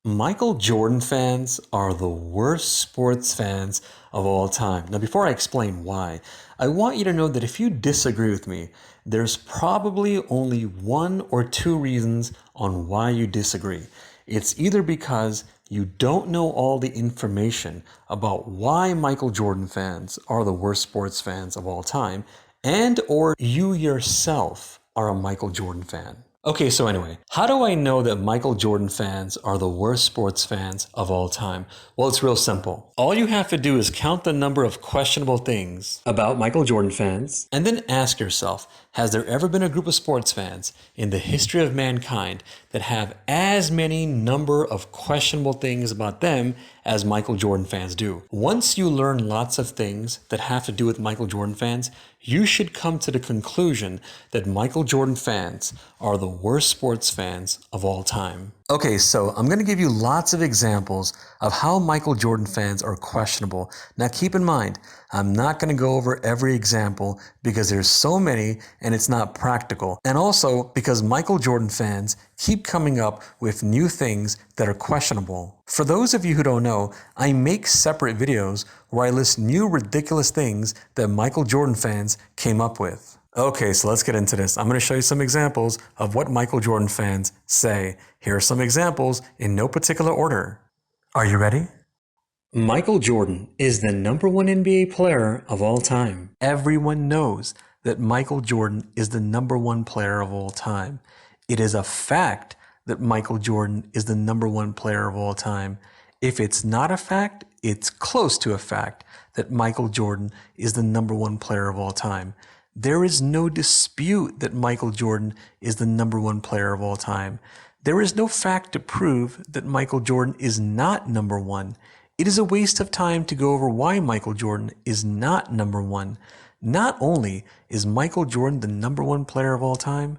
Michael Jordan fans are the worst sports fans of all time. Now, before I explain why, I want you to know that if you disagree with me, there's probably only one or two reasons on why you disagree. It's either because you don't know all the information about why Michael Jordan fans are the worst sports fans of all time, and or you yourself are a Michael Jordan fan. Okay, so anyway, how do I know that Michael Jordan fans are the worst sports fans of all time? Well, it's real simple. All you have to do is count the number of questionable things about Michael Jordan fans, and then ask yourself, has there ever been a group of sports fans in the history of mankind that have as many number of questionable things about them as Michael Jordan fans do? Once you learn lots of things that have to do with Michael Jordan fans, you should come to the conclusion that Michael Jordan fans are the worst sports fans of all time. Okay, so I'm going to give you lots of examples of how Michael Jordan fans are questionable. Now keep in mind, I'm not going to go over every example because there's so many and it's not practical. And also because Michael Jordan fans keep coming up with new things that are questionable. For those of you who don't know, I make separate videos where I list new ridiculous things that Michael Jordan fans came up with. Okay, so let's get into this. I'm going to show you some examples of what Michael Jordan fans say. Here are some examples in no particular order. Are you ready? Michael Jordan is the #1 NBA player of all time. Everyone knows that Michael Jordan is the #1 player of all time. It is a fact that Michael Jordan is the #1 player of all time. If it's not a fact, it's close to a fact that Michael Jordan is the #1 player of all time. There is no dispute that Michael Jordan is the #1 player of all time. There is no fact to prove that Michael Jordan is not #1. It is a waste of time to go over why Michael Jordan is not #1. Not only is Michael Jordan the #1 player of all time,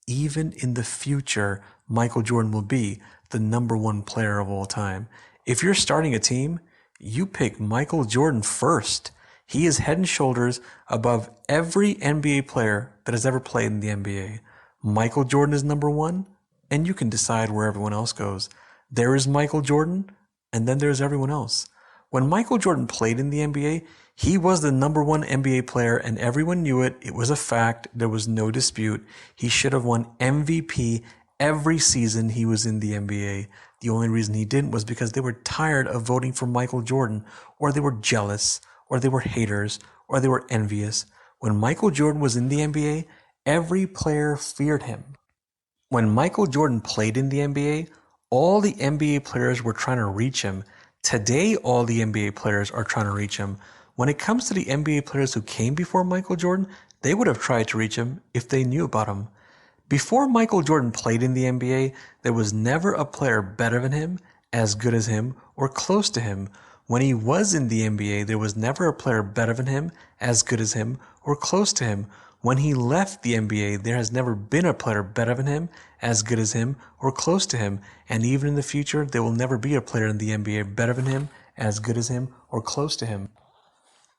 even in the future, Michael Jordan will be the #1 player of all time. If you're starting a team, you pick Michael Jordan first. He is head and shoulders above every NBA player that has ever played in the NBA. Michael Jordan is #1, and you can decide where everyone else goes. There is Michael Jordan, and then there's everyone else. When Michael Jordan played in the NBA, he was the #1 NBA player, and everyone knew it. It was a fact. There was no dispute. He should have won MVP every season he was in the NBA. The only reason he didn't was because they were tired of voting for Michael Jordan, or they were jealous, or they were haters, or they were envious. When Michael Jordan was in the NBA, every player feared him. When Michael Jordan played in the NBA, all the NBA players were trying to reach him. Today, all the NBA players are trying to reach him. When it comes to the NBA players who came before Michael Jordan, they would have tried to reach him if they knew about him. Before Michael Jordan played in the NBA, there was never a player better than him, as good as him, or close to him. When he was in the NBA, there was never a player better than him, as good as him, or close to him. When he left the NBA, there has never been a player better than him, as good as him, or close to him. And even in the future, there will never be a player in the NBA better than him, as good as him, or close to him.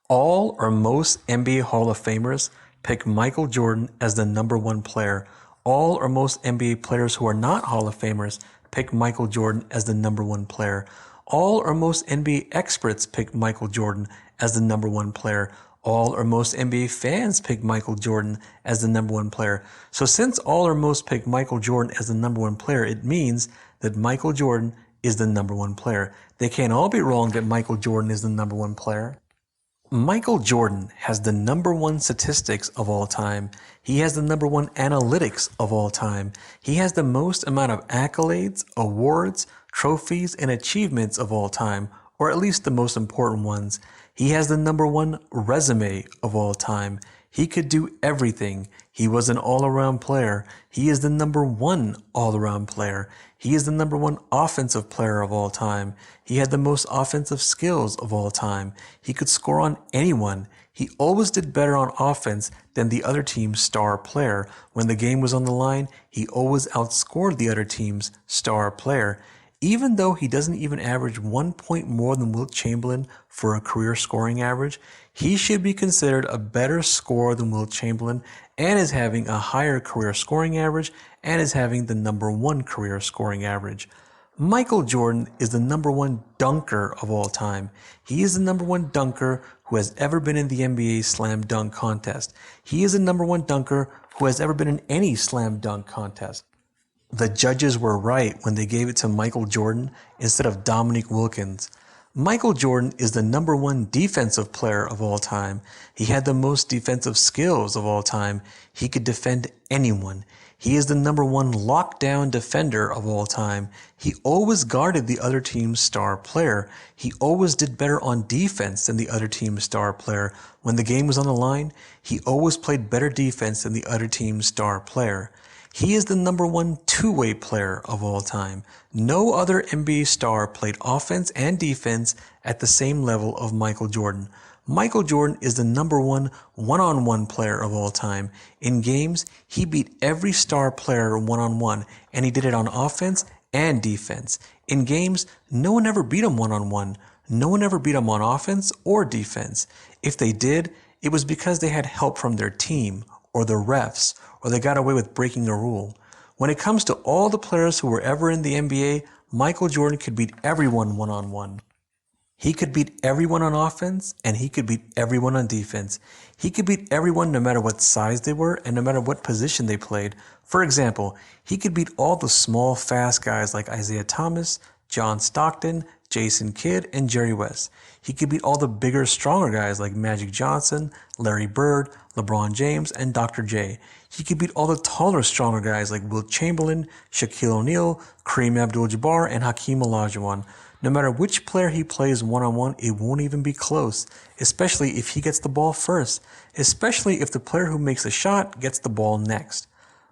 All or most NBA Hall of Famers pick Michael Jordan as the #1 player. All or most NBA players who are not Hall of Famers pick Michael Jordan as the #1 player. All or most NBA experts pick Michael Jordan as the #1 player. All or most NBA fans pick Michael Jordan as the #1 player. So since all or most pick Michael Jordan as the #1 player, it means that Michael Jordan is the #1 player. They can't all be wrong that Michael Jordan is the #1 player. Michael Jordan has the #1 statistics of all time. He has the #1 analytics of all time. He has the most amount of accolades, awards, trophies, and achievements of all time, or at least the most important ones. He has the #1 resume of all time. He could do everything. He was an all-around player. He is the #1 all-around player. He is the #1 offensive player of all time. He had the most offensive skills of all time. He could score on anyone. He always did better on offense than the other team's star player. When the game was on the line, he always outscored the other team's star player. Even though he doesn't even average 1 point more than Wilt Chamberlain for a career scoring average, he should be considered a better scorer than Wilt Chamberlain and is having a higher career scoring average and is having the #1 career scoring average. Michael Jordan is the number one dunker of all time. He is the number one dunker who has ever been in the NBA slam dunk contest. He is the number one dunker who has ever been in any slam dunk contest. The judges were right when they gave it to Michael Jordan instead of Dominique Wilkins. Michael Jordan is the number one defensive player of all time. He had the most defensive skills of all time. He could defend anyone. He is the number one lockdown defender of all time. He always guarded the other team's star player. He always did better on defense than the other team's star player. When the game was on the line, he always played better defense than the other team's star player. He is the number one two-way player of all time. No other NBA star played offense and defense at the same level of Michael Jordan. Michael Jordan is the number one one-on-one player of all time. In games, he beat every star player one-on-one, and he did it on offense and defense. In games, no one ever beat him one-on-one. No one ever beat him on offense or defense. If they did, it was because they had help from their team or the refs, or they got away with breaking a rule. When it comes to all the players who were ever in the NBA, Michael Jordan could beat everyone one-on-one. He could beat everyone on offense, and he could beat everyone on defense. He could beat everyone no matter what size they were and no matter what position they played. For example, he could beat all the small, fast guys like Isaiah Thomas, John Stockton, Jason Kidd, and Jerry West. He could beat all the bigger, stronger guys like Magic Johnson, Larry Bird, LeBron James, and Dr. J. He could beat all the taller, stronger guys like Wilt Chamberlain, Shaquille O'Neal, Kareem Abdul-Jabbar, and Hakeem Olajuwon. No matter which player he plays one-on-one, it won't even be close, especially if he gets the ball first, especially if the player who makes a shot gets the ball next.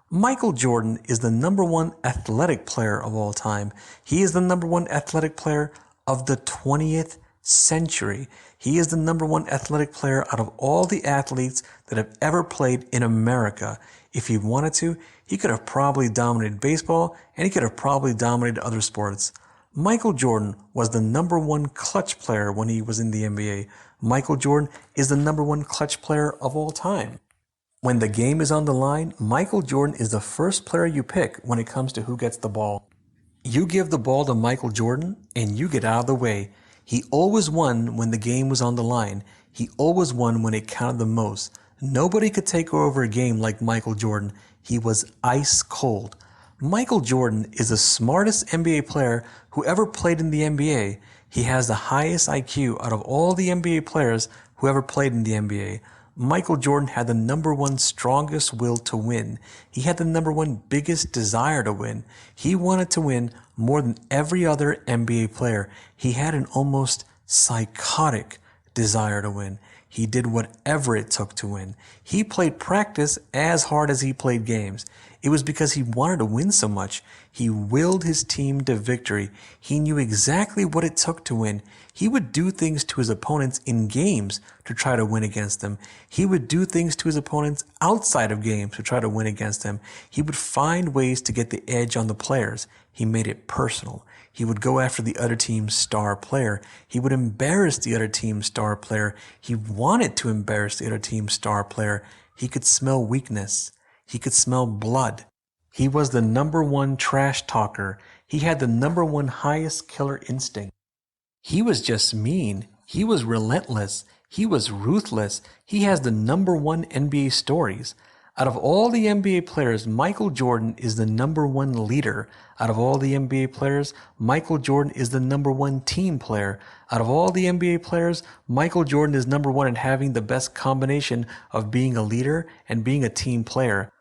Michael Jordan is the number one athletic player of all time. He is the number one athletic player of the 20th century. He is the number one athletic player out of all the athletes that have ever played in America. If he wanted to, he could have probably dominated baseball, and he could have probably dominated other sports. Michael Jordan was the number one clutch player when he was in the NBA. Michael Jordan is the number one clutch player of all time. When the game is on the line, Michael Jordan is the first player you pick when it comes to who gets the ball. You give the ball to Michael Jordan, and you get out of the way. He always won when the game was on the line. He always won when it counted the most. Nobody could take over a game like Michael Jordan. He was ice cold. Michael Jordan is the smartest NBA player who ever played in the NBA. He has the highest IQ out of all the NBA players who ever played in the NBA. Michael Jordan had the number one strongest will to win. He had the number one biggest desire to win. He wanted to win more than every other NBA player. He had an almost psychotic desire to win. He did whatever it took to win. He played practice as hard as he played games. It was because he wanted to win so much. He willed his team to victory. He knew exactly what it took to win. He would do things to his opponents in games to try to win against them. He would do things to his opponents outside of games to try to win against them. He would find ways to get the edge on the players. He made it personal. He would go after the other team's star player. He would embarrass the other team's star player. He wanted to embarrass the other team's star player. He could smell weakness. He could smell blood. He was the number one trash talker. He had the number one highest killer instinct. He was just mean. He was relentless. He was ruthless. He has the number one NBA stories. Out of all the NBA players, Michael Jordan is the number one leader. Out of all the NBA players, Michael Jordan is the number one team player. Out of all the NBA players, Michael Jordan is number one in having the best combination of being a leader and being a team player.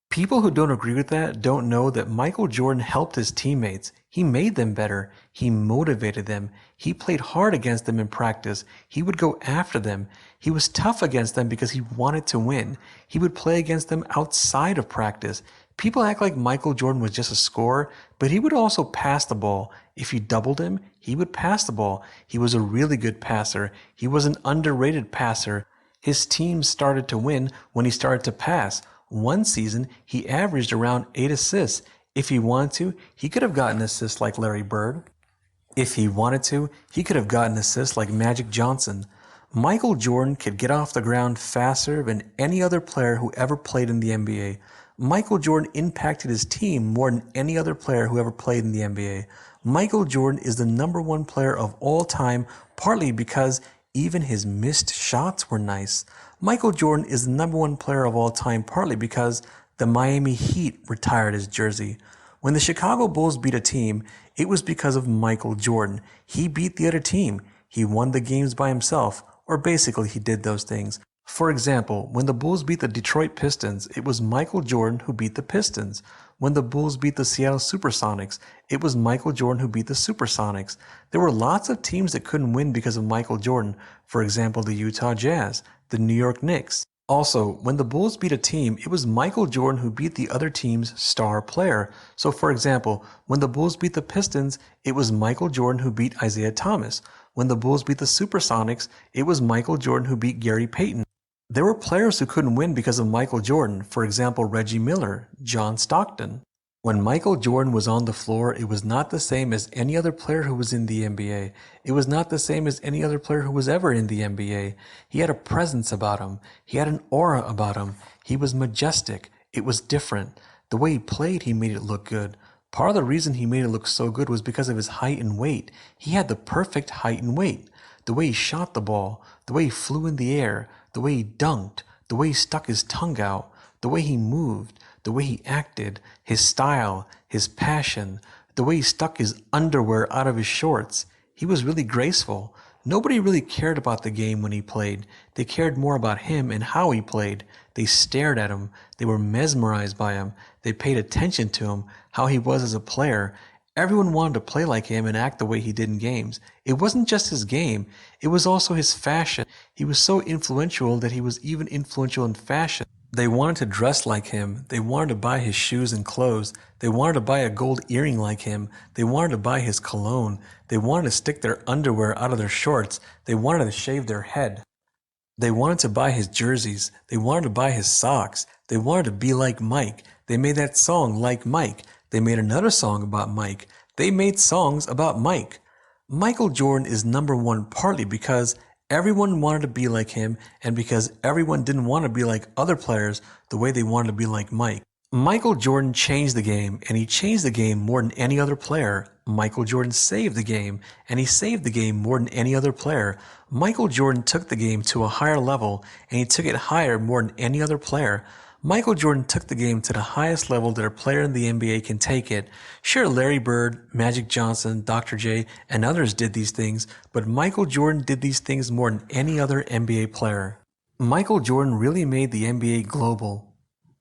People who don't agree with that don't know that Michael Jordan helped his teammates. He made them better. He motivated them. He played hard against them in practice. He would go after them. He was tough against them because he wanted to win. He would play against them outside of practice. People act like Michael Jordan was just a scorer, but he would also pass the ball. If you doubled him, he would pass the ball. He was a really good passer. He was an underrated passer. His team started to win when he started to pass. One season, he averaged around 8 assists. If he wanted to, he could have gotten assists like Larry Bird. If he wanted to, he could have gotten assists like Magic Johnson. Michael Jordan could get off the ground faster than any other player who ever played in the NBA. Michael Jordan impacted his team more than any other player who ever played in the NBA. Michael Jordan is the number one player of all time, partly because even his missed shots were nice. Michael Jordan is the number one player of all time, partly because the Miami Heat retired his jersey. When the Chicago Bulls beat a team, it was because of Michael Jordan. He beat the other team. He won the games by himself, or basically he did those things. For example, when the Bulls beat the Detroit Pistons, it was Michael Jordan who beat the Pistons. When the Bulls beat the Seattle Supersonics, it was Michael Jordan who beat the Supersonics. There were lots of teams that couldn't win because of Michael Jordan. For example, the Utah Jazz, the New York Knicks. Also, when the Bulls beat a team, it was Michael Jordan who beat the other team's star player. So for example, when the Bulls beat the Pistons, it was Michael Jordan who beat Isaiah Thomas. When the Bulls beat the Supersonics, it was Michael Jordan who beat Gary Payton. There were players who couldn't win because of Michael Jordan, for example Reggie Miller, John Stockton. When Michael Jordan was on the floor, it was not the same as any other player who was in the NBA. It was not the same as any other player who was ever in the NBA. He had a presence about him. He had an aura about him. He was majestic. It was different. The way he played, he made it look good. Part of the reason he made it look so good was because of his height and weight. He had the perfect height and weight. The way he shot the ball, the way he flew in the air, the way he dunked, the way he stuck his tongue out, the way he moved, the way he acted, his style, his passion, the way he stuck his underwear out of his shorts. He was really graceful. Nobody really cared about the game when he played. They cared more about him and how he played. They stared at him. They were mesmerized by him. They paid attention to him, how he was as a player. Everyone wanted to play like him and act the way he did in games. It wasn't just his game, it was also his fashion. He was so influential that he was even influential in fashion. They wanted to dress like him. They wanted to buy his shoes and clothes. They wanted to buy a gold earring like him. They wanted to buy his cologne. They wanted to stick their underwear out of their shorts. They wanted to shave their head. They wanted to buy his jerseys. They wanted to buy his socks. They wanted to be like Mike. They made that song Like Mike. They made another song about Mike. They made songs about Mike. Michael Jordan is number one partly because everyone wanted to be like him and because everyone didn't want to be like other players the way they wanted to be like Mike. Michael Jordan changed the game, and he changed the game more than any other player. Michael Jordan saved the game, and he saved the game more than any other player. Michael Jordan took the game to a higher level, and he took it higher more than any other player. Michael Jordan took the game to the highest level that a player in the NBA can take it. Sure, Larry Bird, Magic Johnson, Dr. J, and others did these things, but Michael Jordan did these things more than any other NBA player. Michael Jordan really made the NBA global.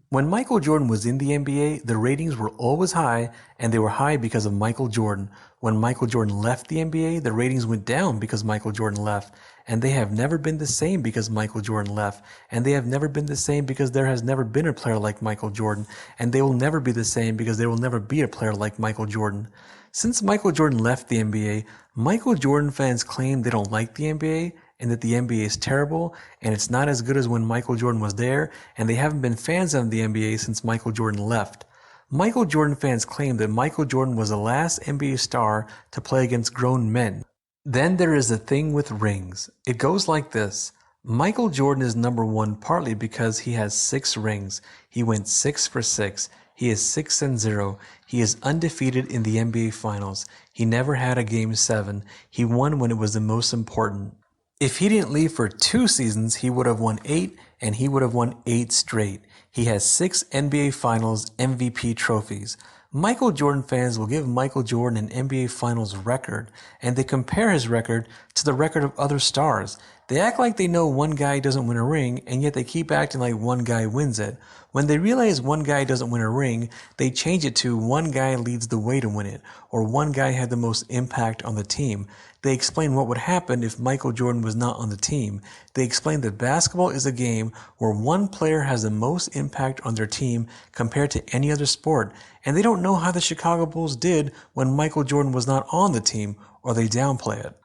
When Michael Jordan was in the NBA, the ratings were always high, and they were high because of Michael Jordan. When Michael Jordan left the NBA, the ratings went down because Michael Jordan left, and they have never been the same because Michael Jordan left, and they have never been the same because there has never been a player like Michael Jordan, and they will never be the same because there will never be a player like Michael Jordan. Since Michael Jordan left the NBA, Michael Jordan fans claim they don't like the NBA, and that the NBA is terrible, and it's not as good as when Michael Jordan was there, and they haven't been fans of the NBA since Michael Jordan left. Michael Jordan fans claim that Michael Jordan was the last NBA star to play against grown men. Then there is the thing with rings. It goes like this. Michael Jordan is number one partly because he has 6 rings. He went 6 for 6. He is 6-0. He is undefeated in the NBA Finals. He never had a Game 7. He won when it was the most important. If he didn't leave for 2 seasons, he would have won 8, and he would have won 8 straight. He has 6 NBA Finals MVP trophies. Michael Jordan fans will give Michael Jordan an NBA Finals record, and they compare his record to the record of other stars. They act like they know one guy doesn't win a ring, and yet they keep acting like one guy wins it. When they realize one guy doesn't win a ring, they change it to one guy leads the way to win it, or one guy had the most impact on the team. They explain what would happen if Michael Jordan was not on the team. They explain that basketball is a game where one player has the most impact on their team compared to any other sport, and they don't know how the Chicago Bulls did when Michael Jordan was not on the team, or they downplay it.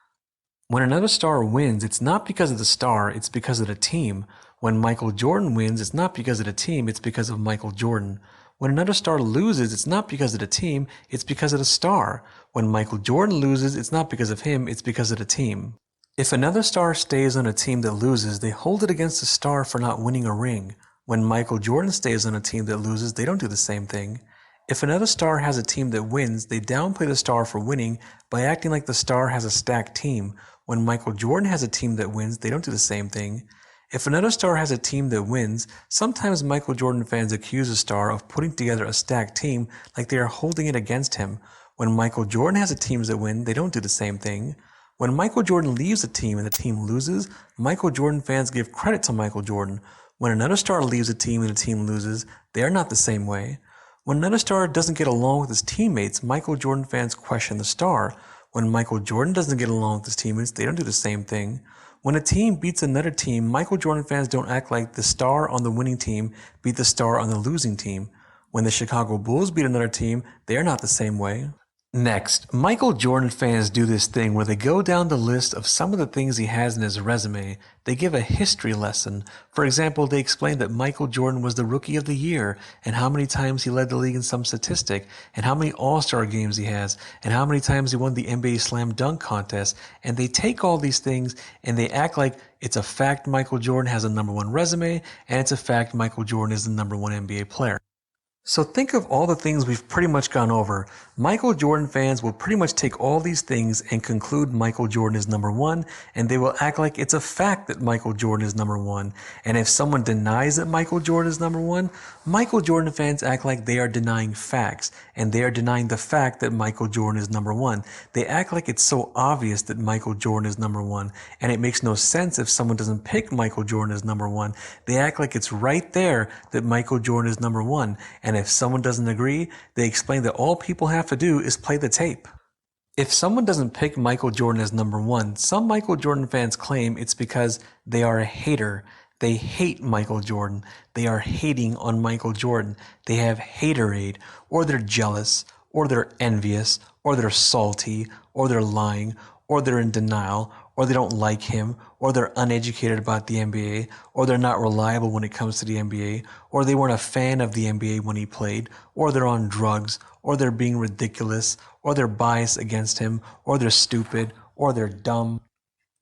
When another star wins, it's not because of the star, it's because of the team. When Michael Jordan wins, it's not because of the team, it's because of Michael Jordan. When another star loses, it's not because of the team, it's because of the star. When Michael Jordan loses, it's not because of him, it's because of the team. If another star stays on a team that loses, they hold it against the star for not winning a ring. When Michael Jordan stays on a team that loses, they don't do the same thing. If another star has a team that wins, they downplay the star for winning by acting like the star has a stacked team. When Michael Jordan has a team that wins, they don't do the same thing. If another star has a team that wins, sometimes Michael Jordan fans accuse a star of putting together a stacked team like they are holding it against him. When Michael Jordan has a team that win, they don't do the same thing. When Michael Jordan leaves a team and the team loses, Michael Jordan fans give credit to Michael Jordan. When another star leaves a team and the team loses, they are not the same way. When another star doesn't get along with his teammates, Michael Jordan fans question the star. When Michael Jordan doesn't get along with his teammates, they don't do the same thing. When a team beats another team, Michael Jordan fans don't act like the star on the winning team beat the star on the losing team. When the Chicago Bulls beat another team, they are not the same way. Next, Michael Jordan fans do this thing where they go down the list of some of the things he has in his resume. They give a history lesson. For example, they explain that Michael Jordan was the Rookie of the Year, and how many times he led the league in some statistic, and how many All-Star games he has, and how many times he won the NBA Slam Dunk Contest. And they take all these things and they act like it's a fact Michael Jordan has a #1 resume, and it's a fact Michael Jordan is the #1 NBA player. So think of all the things we've pretty much gone over. Michael Jordan fans will pretty much take all these things and conclude Michael Jordan is #1, and they will act like it's a fact that Michael Jordan is #1. And if someone denies that Michael Jordan is #1, Michael Jordan fans act like they are denying facts, and they are denying the fact that Michael Jordan is #1. They act like it's so obvious that Michael Jordan is #1, and it makes no sense if someone doesn't pick Michael Jordan as #1. They act like it's right there that Michael Jordan is #1, and if someone doesn't agree, they explain that all people have to do is play the tape. If someone doesn't pick Michael Jordan as #1, some Michael Jordan fans claim it's because they are a hater. They hate Michael Jordan. They are hating on Michael Jordan. They have haterade, or they're jealous, or they're envious, or they're salty, or they're lying, or they're in denial, or they don't like him, or they're uneducated about the NBA, or they're not reliable when it comes to the NBA, or they weren't a fan of the NBA when he played, or they're on drugs, or they're being ridiculous, or they're biased against him, or they're stupid, or they're dumb,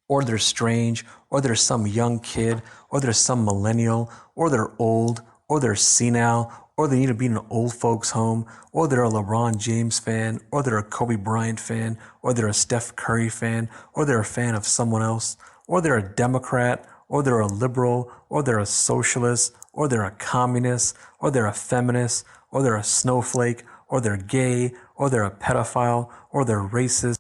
or they're strange, or they're some young kid, or they're some millennial, or they're old, or they're senile, or they need to be in an old folks home, or they're a LeBron James fan, or they're a Kobe Bryant fan, or they're a Steph Curry fan, or they're a fan of someone else, or they're a Democrat, or they're a liberal, or they're a socialist, or they're a communist, or they're a feminist, or they're a snowflake, or they're gay, or they're a pedophile, or they're racist,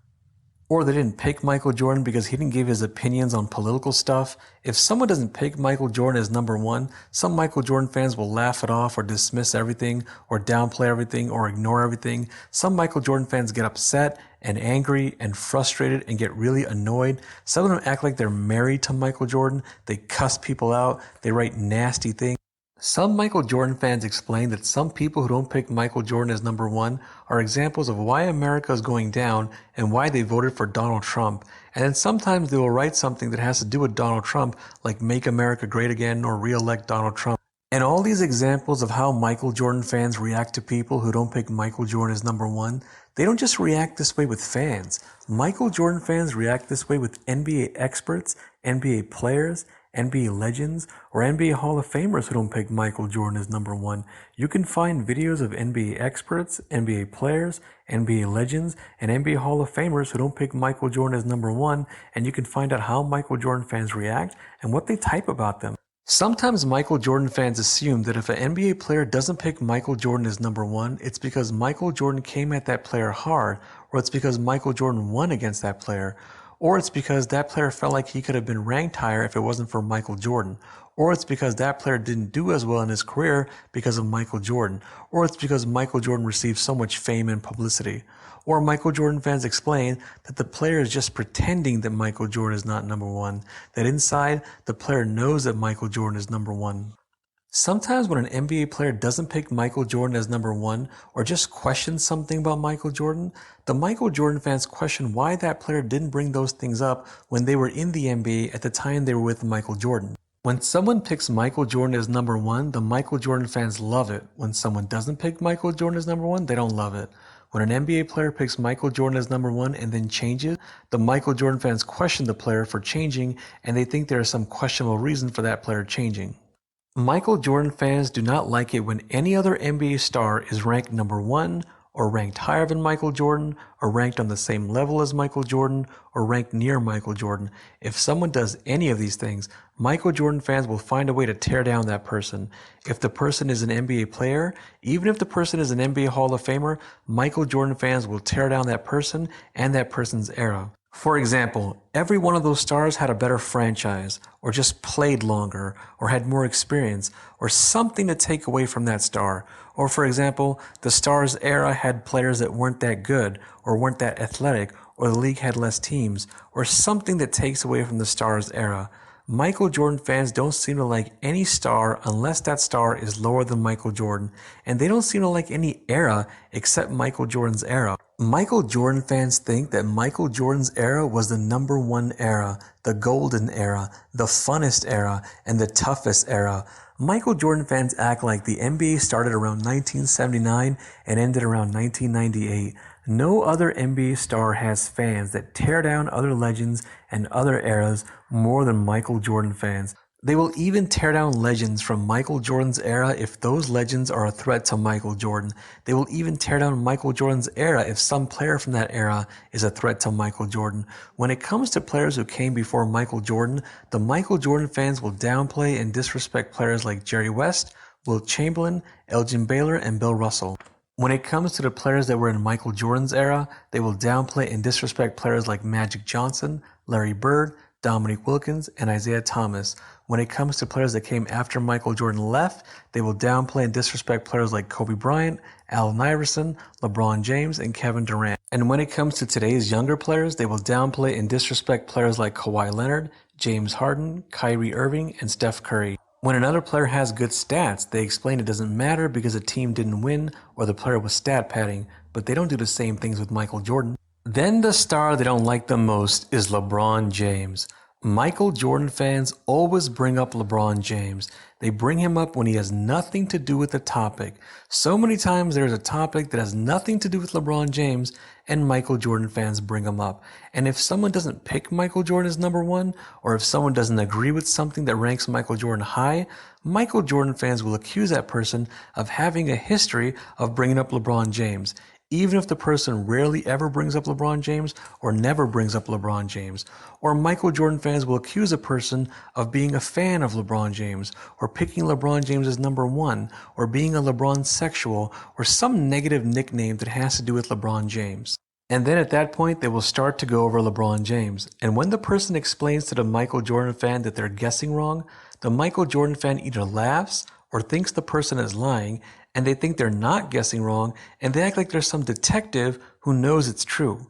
or they didn't pick Michael Jordan because he didn't give his opinions on political stuff. If someone doesn't pick Michael Jordan as #1, some Michael Jordan fans will laugh it off or dismiss everything or downplay everything or ignore everything. Some Michael Jordan fans get upset and angry and frustrated and get really annoyed. Some of them act like they're married to Michael Jordan. They cuss people out. They write nasty things. Some Michael Jordan fans explain that some people who don't pick Michael Jordan as #1 are examples of why America is going down and why they voted for Donald Trump. And then sometimes they will write something that has to do with Donald Trump, like Make America Great Again or re-elect Donald Trump. And all these examples of how Michael Jordan fans react to people who don't pick Michael Jordan as #1, they don't just react this way with fans. Michael Jordan fans react this way with NBA experts, NBA players, NBA legends, or NBA Hall of Famers who don't pick Michael Jordan as #1. You can find videos of NBA experts, NBA players, NBA legends, and NBA Hall of Famers who don't pick Michael Jordan as #1, and you can find out how Michael Jordan fans react and what they type about them. Sometimes Michael Jordan fans assume that if an NBA player doesn't pick Michael Jordan as #1, it's because Michael Jordan came at that player hard, or it's because Michael Jordan won against that player, or it's because that player felt like he could have been ranked higher if it wasn't for Michael Jordan, or it's because that player didn't do as well in his career because of Michael Jordan, or it's because Michael Jordan received so much fame and publicity. Or Michael Jordan fans explain that the player is just pretending that Michael Jordan is not #1, that inside the player knows that Michael Jordan is #1. Sometimes when an NBA player doesn't pick Michael Jordan as #1 or just questions something about Michael Jordan, the Michael Jordan fans question why that player didn't bring those things up when they were in the NBA at the time they were with Michael Jordan. When someone picks Michael Jordan as #1, the Michael Jordan fans love it. When someone doesn't pick Michael Jordan as #1, they don't love it. When an NBA player picks Michael Jordan as #1 and then changes, the Michael Jordan fans question the player for changing, and they think there is some questionable reason for that player changing. Michael Jordan fans do not like it when any other NBA star is ranked number one, or ranked higher than Michael Jordan, or ranked on the same level as Michael Jordan, or ranked near Michael Jordan. If someone does any of these things, Michael Jordan fans will find a way to tear down that person. If the person is an NBA player, even if the person is an NBA Hall of Famer, Michael Jordan fans will tear down that person and that person's era. For example, every one of those stars had a better franchise, or just played longer, or had more experience, or something to take away from that star. Or for example, the star's era had players that weren't that good, or weren't that athletic, or the league had less teams, or something that takes away from the star's era. Michael Jordan fans don't seem to like any star unless that star is lower than Michael Jordan, and they don't seem to like any era except Michael Jordan's era. Michael Jordan fans think that Michael Jordan's era was the number one era, the golden era, the funnest era, and the toughest era. Michael Jordan fans act like the NBA started around 1979 and ended around 1998. No other NBA star has fans that tear down other legends and other eras more than Michael Jordan fans. They will even tear down legends from Michael Jordan's era if those legends are a threat to Michael Jordan. They will even tear down Michael Jordan's era if some player from that era is a threat to Michael Jordan. When it comes to players who came before Michael Jordan, the Michael Jordan fans will downplay and disrespect players like Jerry West, Wilt Chamberlain, Elgin Baylor, and Bill Russell. When it comes to the players that were in Michael Jordan's era, they will downplay and disrespect players like Magic Johnson, Larry Bird, Dominique Wilkins, and Isaiah Thomas. When it comes to players that came after Michael Jordan left, they will downplay and disrespect players like Kobe Bryant, Allen Iverson, LeBron James, and Kevin Durant. And when it comes to today's younger players, they will downplay and disrespect players like Kawhi Leonard, James Harden, Kyrie Irving, and Steph Curry. When another player has good stats, they explain it doesn't matter because a team didn't win or the player was stat padding, but they don't do the same things with Michael Jordan. Then the star they don't like the most is LeBron James. Michael Jordan fans always bring up LeBron James. They bring him up when he has nothing to do with the topic. So many times there's a topic that has nothing to do with LeBron James and Michael Jordan fans bring him up. And if someone doesn't pick Michael Jordan as number one, or if someone doesn't agree with something that ranks Michael Jordan high, Michael Jordan fans will accuse that person of having a history of bringing up LeBron James, even if the person rarely ever brings up LeBron James or never brings up LeBron James. Or Michael Jordan fans will accuse a person of being a fan of LeBron James, or picking LeBron James as number one, or being a LeBron sexual, or some negative nickname that has to do with LeBron James. And then at that point, they will start to go over LeBron James. And when the person explains to the Michael Jordan fan that they're guessing wrong, the Michael Jordan fan either laughs or thinks the person is lying, and they think they're not guessing wrong, and they act like there's some detective who knows it's true.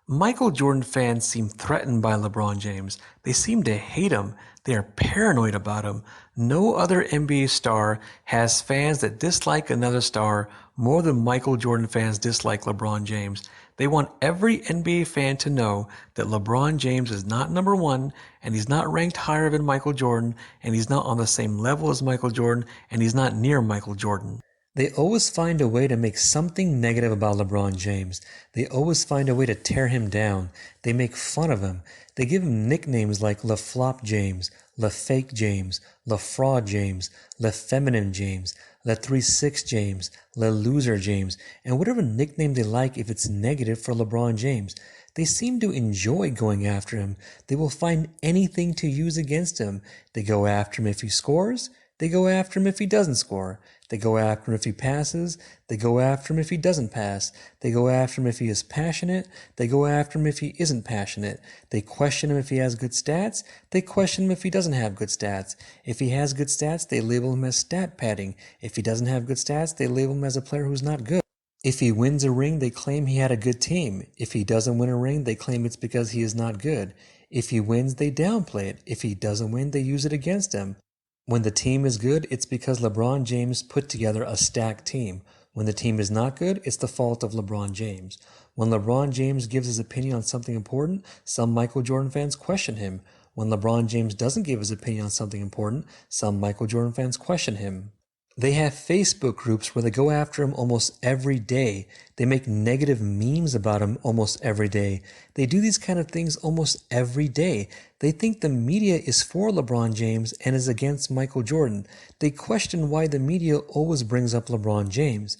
Michael Jordan fans seem threatened by LeBron James. They seem to hate him. They are paranoid about him. No other NBA star has fans that dislike another star more than Michael Jordan fans dislike LeBron James. They want every NBA fan to know that LeBron James is not number one, and he's not ranked higher than Michael Jordan, and he's not on the same level as Michael Jordan, and he's not near Michael Jordan. They always find a way to make something negative about LeBron James. They always find a way to tear him down. They make fun of him. They give him nicknames like Le Flop James, Le Fake James, Le Fraud James, Le Feminine James, Le 3-6 James, Le Loser James, and whatever nickname they like if it's negative for LeBron James. They seem to enjoy going after him. They will find anything to use against him. They go after him if he scores. They go after him if he doesn't score. They go after him if he passes. They go after him if he doesn't pass. They go after him if he is passionate. They go after him if he isn't passionate. They question him if he has good stats. They question him if he doesn't have good stats. If he has good stats, they label him as stat padding. If he doesn't have good stats, they label him as a player who's not good. If he wins a ring, they claim he had a good team. If he doesn't win a ring, they claim it's because he is not good. If he wins, they downplay it. If he doesn't win, they use it against him. When the team is good, it's because LeBron James put together a stacked team. When the team is not good, it's the fault of LeBron James. When LeBron James gives his opinion on something important, some Michael Jordan fans question him. When LeBron James doesn't give his opinion on something important, some Michael Jordan fans question him. They have Facebook groups where they go after him almost every day. They make negative memes about him almost every day. They do these kind of things almost every day. They think the media is for LeBron James and is against Michael Jordan. They question why the media always brings up LeBron James.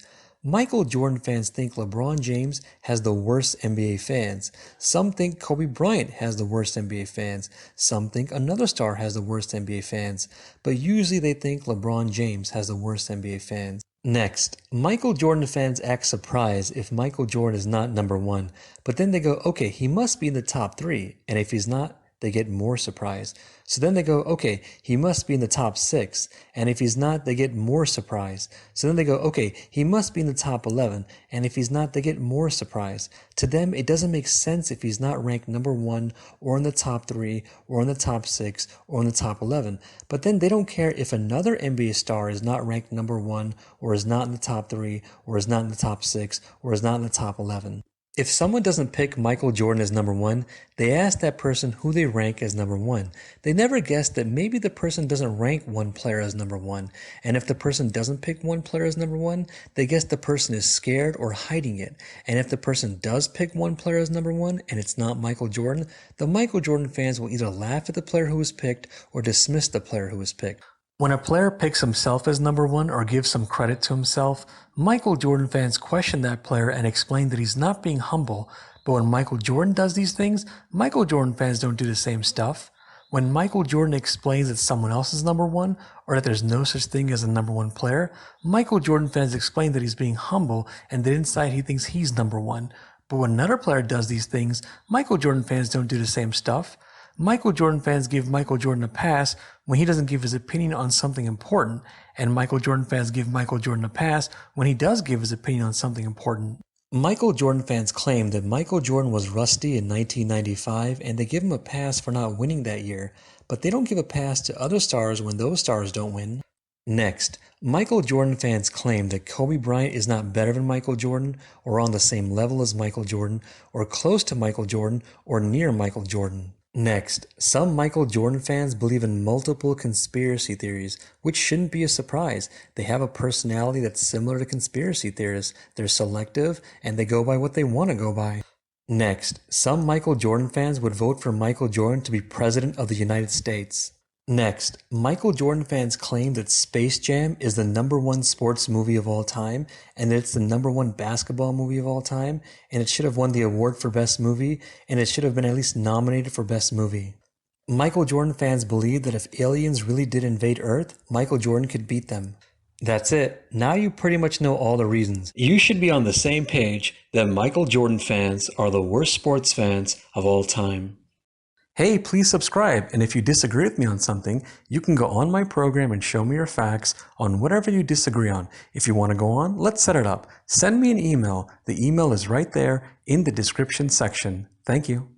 Michael Jordan fans think LeBron James has the worst NBA fans. Some think Kobe Bryant has the worst NBA fans. Some think another star has the worst NBA fans. But usually they think LeBron James has the worst NBA fans. Next, Michael Jordan fans act surprised if Michael Jordan is not number one. But then they go, okay, he must be in the top three. And if he's not, they get more surprised. So then they go, okay, he must be in the top six. And if he's not, they get more surprised. So then they go, okay, he must be in the top 11. And if he's not, they get more surprised. To them, it doesn't make sense if he's not ranked number one or in the top three or in the top six or in the top 11. But then they don't care if another NBA star is not ranked number one or is not in the top three or is not in the top six or is not in the top 11. If someone doesn't pick Michael Jordan as number one, they ask that person who they rank as number one. They never guess that maybe the person doesn't rank one player as number one. And if the person doesn't pick one player as number one, they guess the person is scared or hiding it. And if the person does pick one player as number one and it's not Michael Jordan, the Michael Jordan fans will either laugh at the player who was picked or dismiss the player who was picked. When a player picks himself as number one or gives some credit to himself, Michael Jordan fans question that player and explain that he's not being humble. But when Michael Jordan does these things, Michael Jordan fans don't do the same stuff. When Michael Jordan explains that someone else is number one or that there's no such thing as a number one player, Michael Jordan fans explain that he's being humble and that inside he thinks he's number one. But when another player does these things, Michael Jordan fans don't do the same stuff. Michael Jordan fans give Michael Jordan a pass when he doesn't give his opinion on something important, and Michael Jordan fans give Michael Jordan a pass when he does give his opinion on something important. Michael Jordan fans claim that Michael Jordan was rusty in 1995 and they give him a pass for not winning that year, but they don't give a pass to other stars when those stars don't win. Next, Michael Jordan fans claim that Kobe Bryant is not better than Michael Jordan, or on the same level as Michael Jordan, or close to Michael Jordan, or near Michael Jordan. Next, some Michael Jordan fans believe in multiple conspiracy theories, which shouldn't be a surprise. They have a personality that's similar to conspiracy theorists. They're selective, and they go by what they want to go by. Next, some Michael Jordan fans would vote for Michael Jordan to be President of the United States. Next, Michael Jordan fans claim that Space Jam is the number one sports movie of all time, and that it's the number one basketball movie of all time, and it should have won the award for Best Movie, and it should have been at least nominated for Best Movie. Michael Jordan fans believe that if aliens really did invade Earth, Michael Jordan could beat them. That's it. Now you pretty much know all the reasons. You should be on the same page that Michael Jordan fans are the worst sports fans of all time. Hey, please subscribe, and if you disagree with me on something, you can go on my program and show me your facts on whatever you disagree on. If you want to go on, let's set it up. Send me an email. The email is right there in the description section. Thank you.